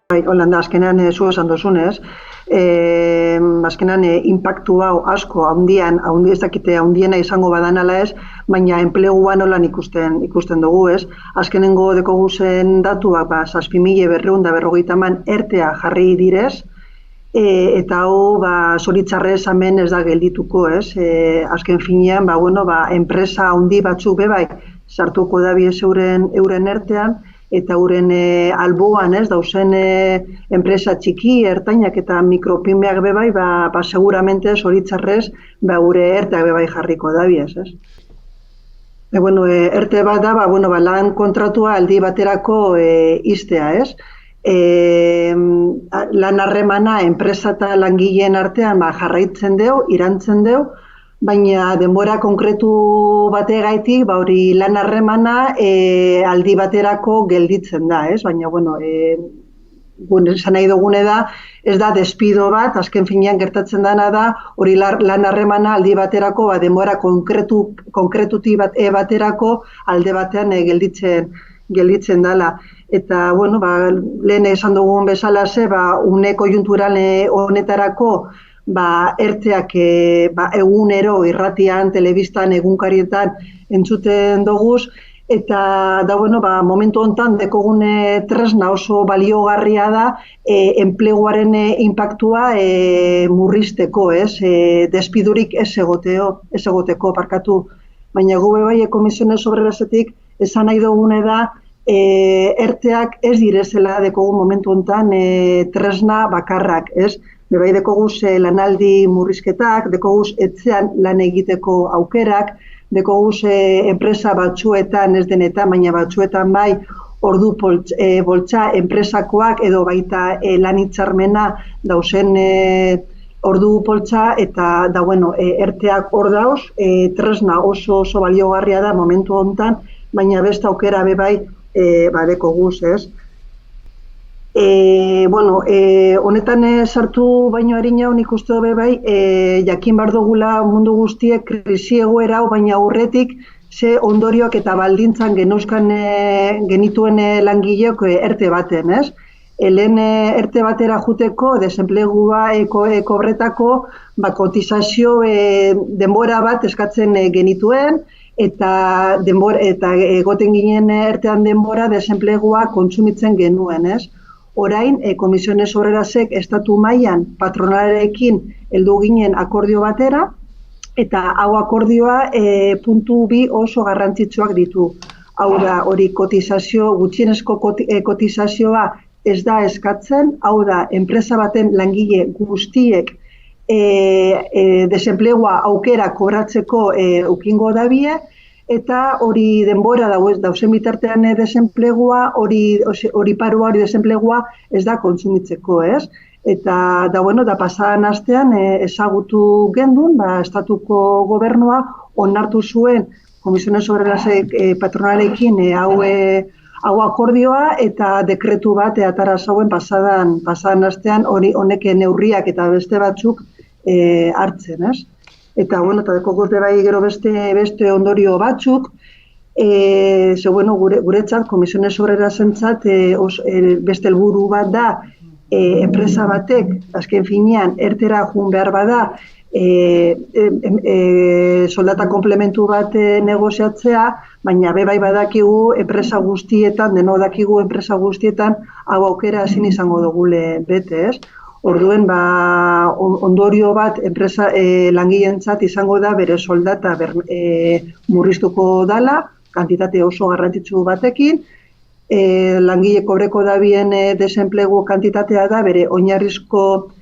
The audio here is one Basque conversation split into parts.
Holanda, azkenean zu esan duzunez, azkenean inpaktu hau asko ez dakite handiena izango badanala ez, baina enplegua nolan ikusten dugu ez. Azkenengo dekogu zen datuak, 7.250 ertea jarri direz, eta hau zoritzarrez hemen ez da geldituko ez. Azken finean, enpresa handi batzuk bebai sartuko da biez euren ertean, eta euren alboan ez dauzen enpresa txiki, ertainak eta mikropymeak bebai, seguramente zoritzarrez gure erteak bebai jarriko da biez, ez? Erte bat da, lan kontratua aldi baterako iztea, ez? Lan harremana enpresa eta langileen artean jarraitzen deu, irantzen deu, baina denbora konkretu bategaitik hori lan harremana aldi baterako gelditzen da, ez? Baina, esan nahi dugune da, ez da despido bat, azken finean gertatzen dena da, hori lan harremana aldi baterako, denbora konkretutik baterako alde batean gelditzen dela. Eta, lehen esan dugun bezala une konjuntural honetarako, erteak egunero irratian, telebistan, egunkarietan entzuten doguz, eta momentu honetan dekogune tresna oso baliogarria da enpleguaren inpaktua murrizteko, despidurik ez egoteko parkatu. Baina gube bai Komisiones Obrerasetik esan nahi dugune da erteak ez direzela dekogu momentu honetan tresna bakarrak, ez? Bebai dekoguz lanaldi murrizketak, dekoguz etxean lan egiteko aukerak, dekoguz enpresa batzuetan, ez denetan, baina batzuetan bai, ordu boltsa enpresakoak edo baita lan hitzarmena dauzen ordu poltsa eta erteak hor dauz, tresna oso baliogarria da momentu honetan, baina beste aukera bebai dekoguz, ez? Honetan sartu baino harina nik uste dobe bai, jakin behar dugula mundu guztiek krisi egoera hau, baina aurretik ze ondorioak eta baldintzan genituen langileok erte baten, ez? Lehen erte batera juteko, desenplegua kobretako, kotizazio denbora bat eskatzen genituen, eta egoten ginen ertean denbora desenplegua kontsumitzen genuen, ez? Orain, Komisiones Obrerasek estatu mailan patronalarekin heldu ginen akordio batera, eta hau akordioa puntu bi oso garrantzitsuak ditu. Hau da, hori gutxienezko kotizazioa ez da eskatzen, hau da, enpresa baten langile guztiek desenplegua aukera kobratzeko ukingo dabie, eta hori denbora dauzen bitartean desenplegua, hori parua, hori desenplegua ez da kontsumitzeko, ez? Eta pasadan astean ezagutu gendun, estatuko gobernua onartu zuen Komisiones Obrerasek patronalekin hau akordioa eta dekretu bat atera zauen pasadan astean honek neurriak eta beste batzuk hartzen, ez? Eta, dekoguz bai gero beste ondorio batzuk, guretzat, Komisiones Obrerasentzat beste helburu bat da, enpresa batek, azken finean, ertera joan behar bada, soldata komplementu bat negoziatzea, baina bai badakigu enpresa guztietan, dakigu enpresa guztietan, hau aukera ezin izango dugule bete, ez? Orduen, ondorio bat enpresa langileentzat izango da bere soldata murriztuko dala, kantitate oso garrantzitsu batekin, langile kobreko dabien desenplegu kantitatea da bere oinarrizko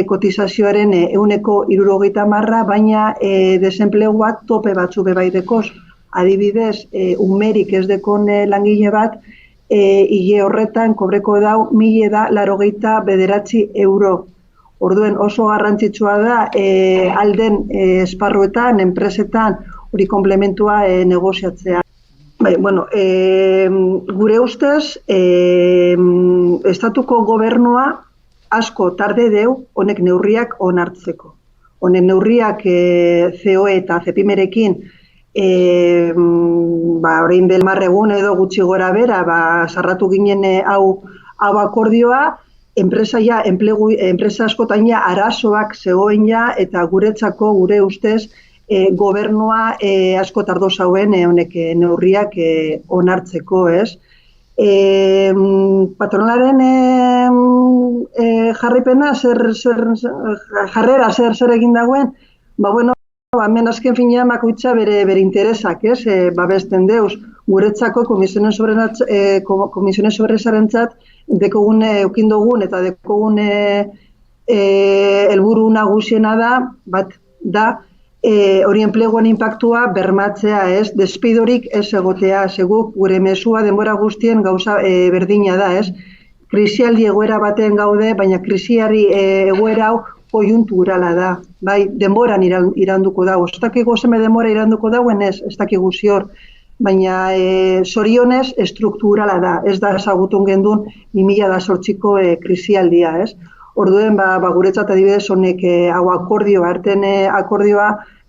kotizazioaren 70%, baina desenplegua tope batzu bebai dekoz. Adibidez, umerik ez dekon langile bat, hile horretan kobreko dau 1.089 euro. Orduen oso garrantzitsua da alden esparruetan, enpresetan hori komplementua negoziatzea. Gure ustez, estatuko gobernua asko tarde deu honek neurriak onartzeko. Honek neurriak COE eta CEPIMerekin orain del marregun edo gutxi gora bera, sarratu ginen hau hau akordioa, enpresa askotan ja arazoak zegoen ja, eta guretzako, gure ustez, gobernua asko tardo zauen honek neurriak onartzeko, ez? Patronalaren jarripena, jarrera zer egin dagoen, bueno, hemen azken finean bakoitza bere interesak, ez? Babesten deuz, guretzako komisiones sobresarentzat dekogun eukin dugun eta dekogun helburu nagusiena da hori enpleguan inpaktua bermatzea, ez? Despidorik ez egotea, seguk gure mesua denbora guztien gauza berdina da, ez? Krisialdi egoera baten gaude, baina krisiari egoera hau koiunturala da, bai, denboran iranduko dago. Ez dakigu zeme denbora iranduko dagoen ez dakigu zior, baina zorionez estrukturala da, ez da ezagutun gendun 2008ko krisialdia, ez? Orduen, guretzat adibidez honek hau akordioa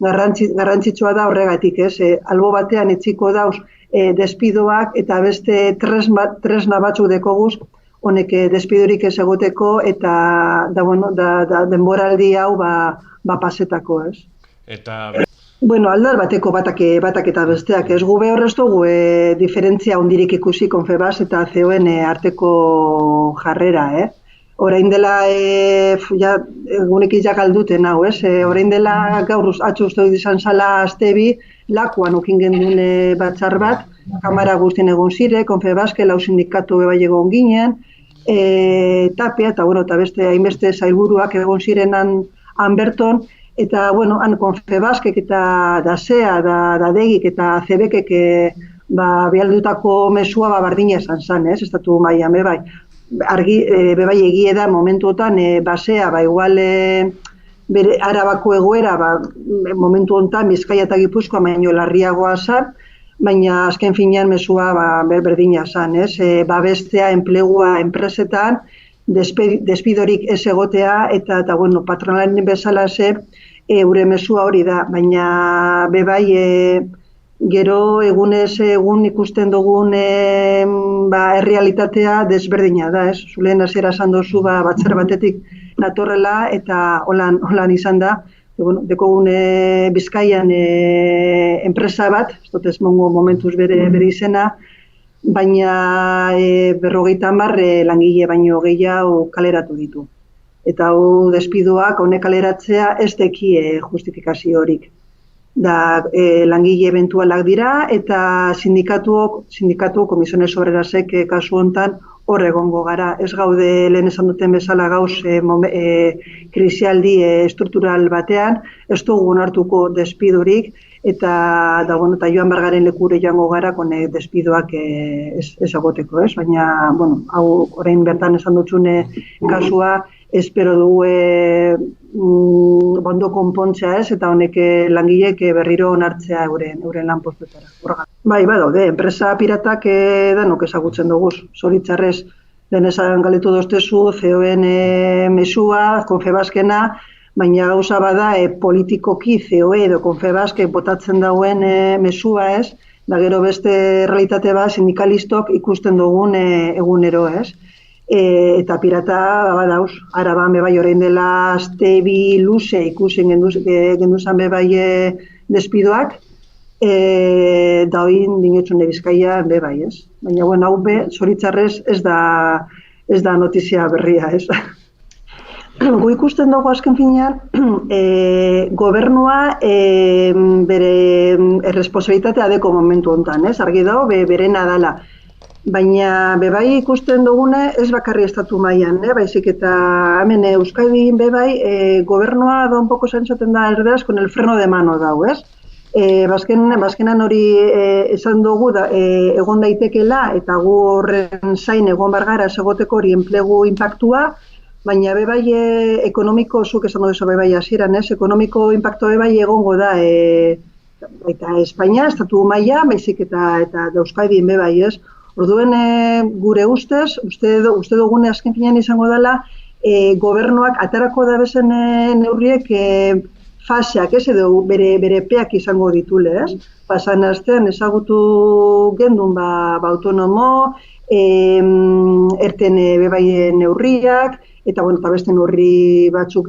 garrantzitsua da horregatik, ez? Albo batean etziko dauz despidoak eta beste tresna batzuk dekoguz honek despidorik ez egoteko eta denboraldi hau pasetako, ez? Eta... Bueno, aldar bateko batak eta besteak, ez gu behor ez dugu diferentzia hondirik ikusi Confebas eta COen arteko jarrera, Orain dela, egunek izak alduten hau, ez? Orain dela gaur atxo uste izan zala astebi, lakuan okin gendun batzar bat, kamara guztien egon zire, Confebaske, lau sindikatu bai egon ginen, tapia eta beste hainbeste zailburuak egon ziren han berton, eta, han Confebaskek eta dasea, dadegik eta zebekek bialdutako mesua bardina esan zan, ez? Estatu mailan, bai. Argi, bebai egie da momentuotan basea, igual bere Arabako egoera, momentu honetan Bizkaia eta Gipuzkoa baino larriagoa zan, baina azken finean mesua berdina zan, ez? Babestea enplegua enpresetan, despidorik ez egotea, eta patronalaren bezala eure mesua hori da, baina bebai gero egunez egun ikusten dugun errealitatea desberdina da, ez? Zulen hasiera esan dozu batzar batetik natorrela eta holan izan da, dekogun Bizkaian enpresa bat, ez dut ez mongo momentuz bere izena, baina 50 langile baino gehiago kaleratu ditu. Eta despidoak honek kaleratzea ez deki justifikazio horik. Langile eventualak dira eta sindikatu komisiones obrerasek kasu hontan hor egongo gara. Ez gaude lehen esan duten bezala gauz krisialdi estruktural batean, ez dugu onartuko despidorik eta joan bargaren lekure joango gara despidoak ez egoteko, ez? Baina, hau orain bertan esan dutzune kasua, espero dugu bondo konpontzea, ez? Eta honek langilek berriro onartzea euren lanpostuetara. Bai, badaude, enpresa piratak danok ezagutzen dugu, zoritzarrez. Den esan galetu doztezu, COen mesua, Confebaskena, baina gauza bada politikoki COe edo Confebaske botatzen dauen mesua, ez? Da gero beste realitate bat sindikalistok ikusten dugun egunero, ez? Eta pirata badauz, Araban bebai orain dela astebi luze ikusten genduzan bebai despidoak, da hoin dinotzune Bizkaia bebai, ez? Baina, hau zoritzarrez ez da notizia berria, ez? Gu ikusten dugu azken finean, gobernua bere erresponsabilitatea deko momentu honetan, ez? Argi dago, berena dela. Baina bebai ikusten dugune ez bakarri estatu mailan, baizik eta hemen Euskadin bebai gobernua da un poco santzaten da erderaz con el freno de mano dau, ez? Bazkenan hori esan dugu egon daitekela eta gu horren zain egon bargara egoteko hori enplegu inpaktua, baina bebai ekonomiko, zuk esan duzu bebai hasieran, ez? Ekonomiko inpaktua bebai egongo da eta Espainia, estatu maila, baizik eta Euskadin bebai, ez? Orduen gure ustez, uste dugune azken finean izango dela, gobernuak aterako da bezen neurriek faseak, ez edo bere peak izango ditule, ez? Pasan astean ezagutu gendun autonomo, erten bebai neurriak, eta beste neurri batzuk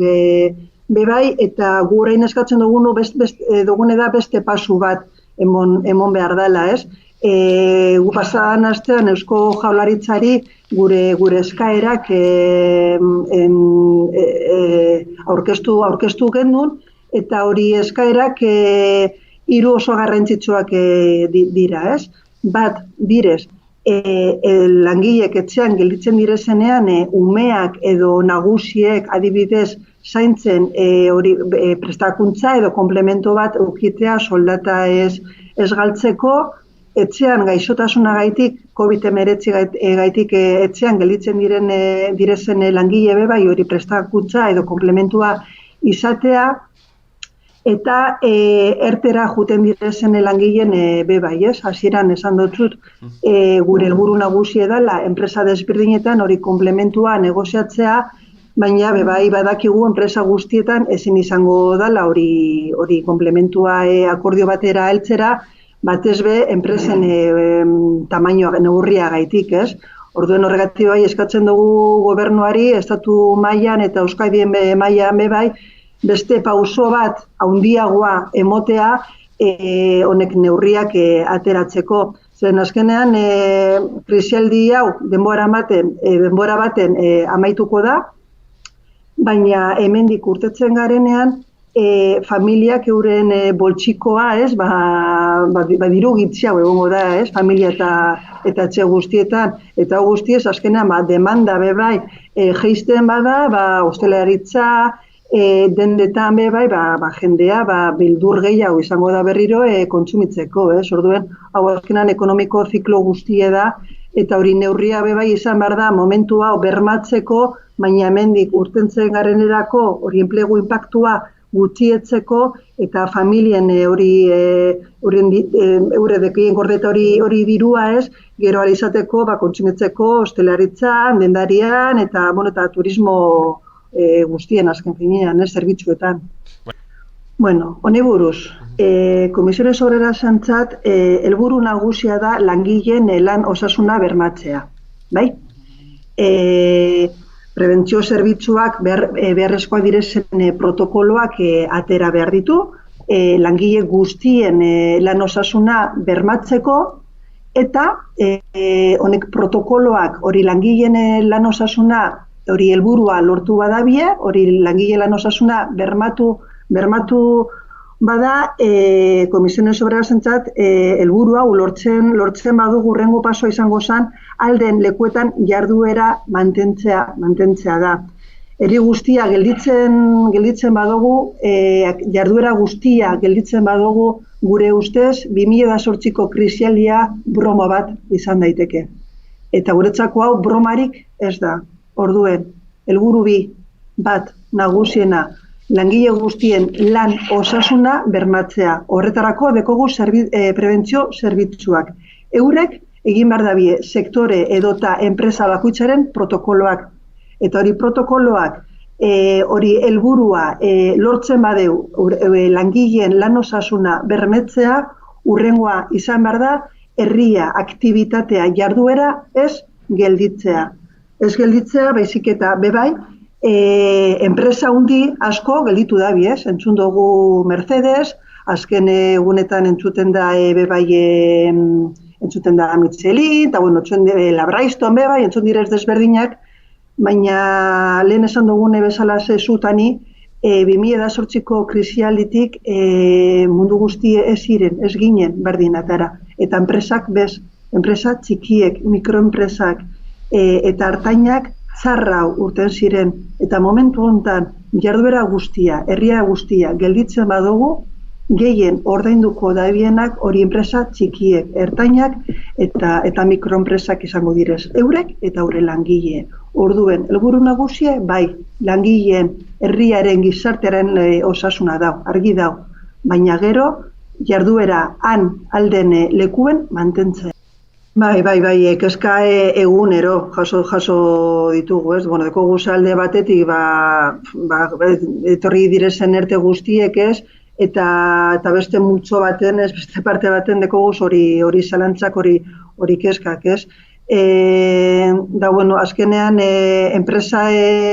bebai, eta gu orain eskatzen dugune da beste pasu bat emon behar dela, ez? Gu pasadan astean Eusko Jaurlaritzari gure eskaerak aurkeztu gendun, eta hori eskaerak 3 oso garrantzitsuak dira, ez? Bat, direz, langilek etxean gelditzen direzenean umeak edo nagusiek adibidez zaintzen prestakuntza edo komplemento bat eukitea soldata ez galtzeko, etxean gaixotasunagaitik, COVID-19 gaitik etxean gelditzen direzen langile bebai hori prestakuntza edo komplementua izatea, eta ertera juten direzen langileen bebai, ez? Hasieran esan dut gure helburu nagusia dela enpresa desberdinetan hori komplementua negoziatzea, baina bebai badakigu enpresa guztietan ezin izango dela hori komplementua akordio batera heltzera, batez be enpresen tamainoa neurriagaitik, ez? Orduen horregatik bai eskatzen dugu gobernuari estatu mailan eta Euskadien mailan bebai beste pauso bat handiagoa emotea honek neurriak ateratzeko. Zeren azkenean krisialdi hau denbora baten amaituko da, baina hemendik urtetzen garenean familiak euren boltsikoa, ez, diru gitxia egongo da, ez, familia eta etxe guztietan, eta guztiez azkenean demanda bebai jeisten bada, hostelaritza, dendetan bebai, jendea bildur gehiago izango da berriro kontsumitzeko, ez, orduen, hau azkenan ekonomiko ziklo guztie da, eta hori neurria bebai izan behar da momentu hau bermatzeko, baina hemendik urtentzen garenerako hori enplegu inpaktua gutxietzeko eta familien eure dekien gordeta hori dirua ez, gero alizateko kontsumitzeko hostelaritzan, dendarian eta turismo guztien azken finean, zerbitzuetan. Bueno, honi buruz, Komisiones Obreras antzat, helburu nagusia da langileen lan osasuna bermatzea, bai? Prebentzio zerbitzuak beharrezkoak direzen protokoloak atera behar ditu, langile guztien lan osasuna bermatzeko, eta honek protokoloak hori langileen lan osasuna hori helburua lortu badabie, hori langile lan osasuna bermatu bada, Komisiones Obreras entzat helburua lortzen badugu hurrengo pasoa izango zen alden lekuetan jarduera mantentzea da. Herri guztia gelditzen badugu, jarduera guztia gelditzen badugu gure ustez 2008ko krisialdia broma bat izan daiteke. Eta guretzako hau bromarik ez da. Orduen, helburu bat nagusiena, langile guztien lan osasuna bermatzea. Horretarako dekogu prebentzio zerbitzuak. Eurek egin behar dabie sektore edota enpresa bakoitzaren protokoloak. Eta hori protokoloak, hori helburua lortzen badeu langileen lan osasuna bermetzea, hurrengoa izan behar da, herria, aktibitatea, jarduera ez gelditzea. Ez gelditzea, baizik eta bebai, enpresa hundi asko gelditu dabi, ez? Entzun dugu Mercedes, azken egunetan entzuten da bebai entzuten da Michelin, eta entzuten da Braiston bebai, entzun direz desberdinak, baina lehen esan dugune bezala zutani, 2008ko krisialditik mundu guztie ez ginen berdin atara. Eta enpresak bez, enpresa txikiek, mikroenpresak, eta hartainak txarra urten ziren, eta momentu honetan jarduera guztia, herria guztia gelditzen badugu, gehien ordainduko dabienak hori enpresa txikiek, ertainak eta mikroenpresak izango direz. Eurek eta aurre langile. Orduen, helburu nagusia, bai, langileen, herriaren, gizartearen osasuna dau, argi dau, baina gero jarduera han alden lekuen mantentzen. Bai, kezka egunero jaso ditugu, ez? Dekogu alde batetik, etorri direzen erte guztiek, ez? Eta beste multzo baten, ez? Beste parte baten dekogu hori zalantzak, hori kezkak, ez? Bueno, azkenean enpresa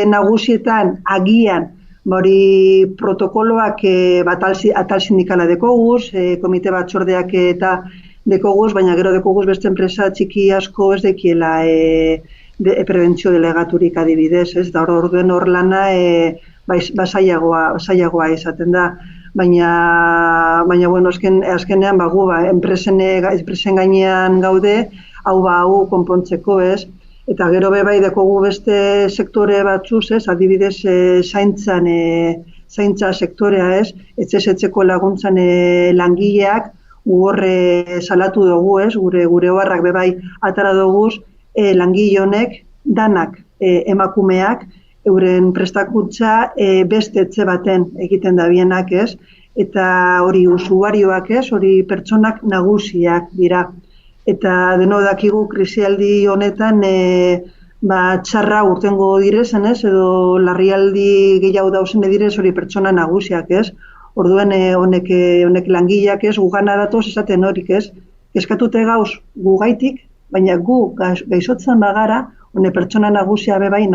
nagusietan agian hori protokoloak atal sindikala dekoguz, komite batzordeak eta dekoguz, baina gero dekoguz beste enpresa txiki asko ez dekiela prebentzio delegaturik adibidez, ez da orduen hor lana basaiagoa izaten da. Baina bueno, azkenean gu enpresen gainean gaude, hau konpontzeko, ez? Eta gero bai dekogu beste sektore batzuz, ez? Adibidez, zaintza sektorea, ez? Etxez-etxeko laguntzan langileak, horre salatu dugu, ez? Gure oharrak bai atara duguz, langile honek, danak emakumeak, euren prestakuntza beste etxe baten egiten da bienak, ez? Eta hori usuarioak, ez? Hori pertsonak nagusiak dira. Eta deno dakigu krisialdi honetan txarra urtengo direzen, ez? Edo larrialdi gehiago dauzen direz hori pertsona nagusiak, ez? Orduen honek langileak, ez? Gugana datoz esaten horik, ez? Eskatute gauz gugaitik, baina gu gaizotzen bagara, hone pertsona nagusia bai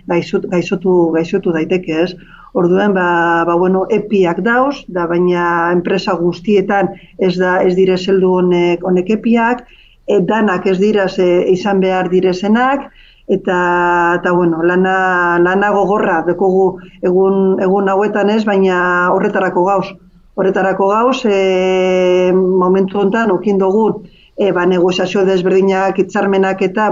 gaizotu daiteke, ez? Orduen, bueno, epiak dauz, baina enpresa guztietan ez dire zeldu honek epiak, danak ez dira izan behar direzenak, eta bueno, lana gogorra dekogu egun hauetan ez, baina horretarako gauz. Horretarako gauz, momentu honetan okin dugu, negoziazio desberdinak, hitzarmenak eta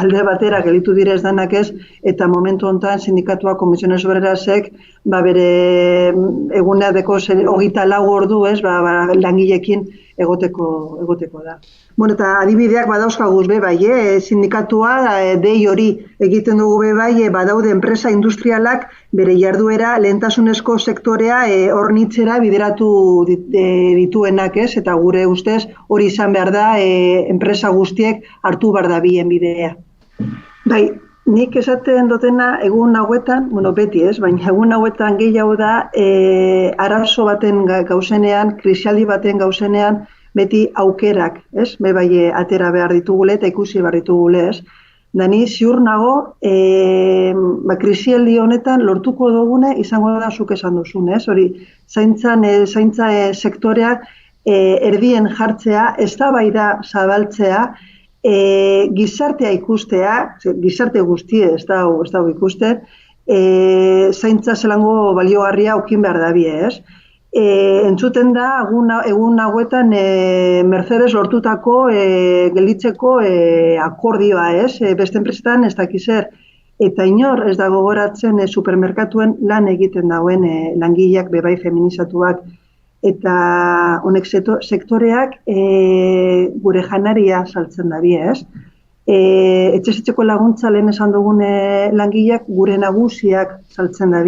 alde batera gelitu direz danak ez, eta momentu honetan sindikatuak Komisiones Obrerasek bere egunea deko 24 ordu ez, langileekin egoteko da. Bueno, eta adibideak badauzkaguz bai, sindikatua dei hori egiten dugu bai, badaude enpresa industrialak bere jarduera lehentasunezko sektorea hornitzera bideratu dituenak, ez? Eta gure ustez hori izan behar da enpresa guztiek hartu behar da bien bidea. Bai, nik esaten dutena egun hauetan, bueno, beti ez, baina egun hauetan gehiago da arazo baten gauzenean, krisialdi baten gauzenean, beti aukerak, ez? Bai atera behar ditugule eta ikusi behar ditugule, ez? Dani ziur nago, krisialdi honetan lortuko dugune izango da zuk esan duzun, ez? Hori, zaintza sektoreak erdien jartzea, eztabaida zabaltzea, gizartea ikustea, gizarte guztie ez dago ikusten, zaintza zelango baliogarria okin behar dabie, ez? Entzuten da, egun hauetan Mercedes lortutako gelditzeko akordioa, ez? Beste enpresetan ez dakizer. Eta inor ez da gogoratzen supermerkatuen lan egiten dauen langileak bai feminizatuak. Eta honek sektoreak gure janaria saltzen da ez? Etxez-etxeko laguntza lehen esan dugun langileak gure nagusiak saltzen da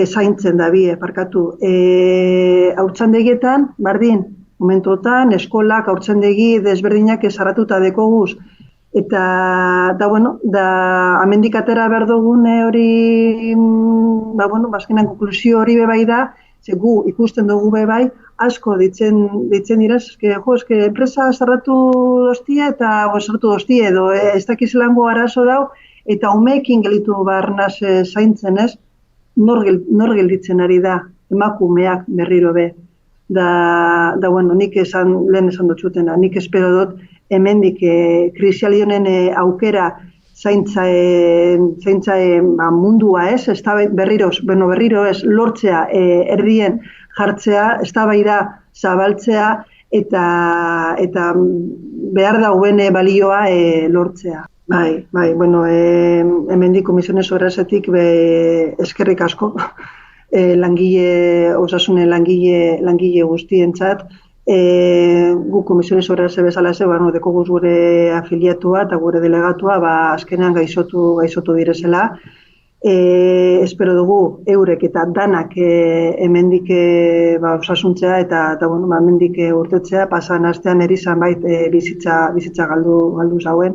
zaintzen da parkatu. Haurtzandegietan, bardin, momentotan, eskolak, haurtzandegi desberdinak ezarratuta dekoguz. Eta, bueno, amendik atera behar dugun hori, azkenan konklusio hori bai da, gu ikusten dugu bai, asko ditzen dira, eske enpresa zarratu doztie eta sartu doztie edo ez dakizelango arazo dau, eta umeekin gelitu barnaz zaintzen ez, nor gelditzen ari da, emakumeak berriro be. Bueno, nik lehen esan dutxutena, nik espero dut hemendik krisialionen aukera zaintza mundua ez, berriro ez lortzea erdien jartzea, eztabaida zabaltzea eta behar dauen balioa lortzea. Bai, bueno, hemendik Komisiones Obrerasetik eskerrik asko osasunen langile guztientzat. Gu Komisiones Obrerase bezala dekoguz gure afiliatua eta gure delegatua azkenean gaizotu direzela. Espero dugu eurek eta danak hemendik osasuntzea eta hemendik urtetzea, pasan astean erizan bait bizitza galdu zauen.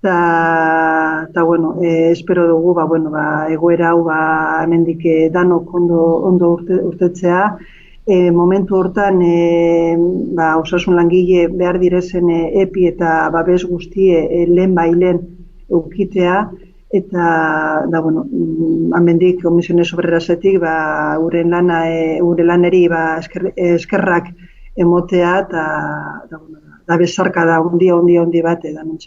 Eta bueno, espero dugu egoera hau hemendik danok ondo urtetzea, momentu hortan osasun langile behar direzen epi eta babes guztie lehen bailen eukitea, eta hemendik Komisiones Obrerasetik gure laneri eskerrak emotea, eta besarka da, ondi bat edan.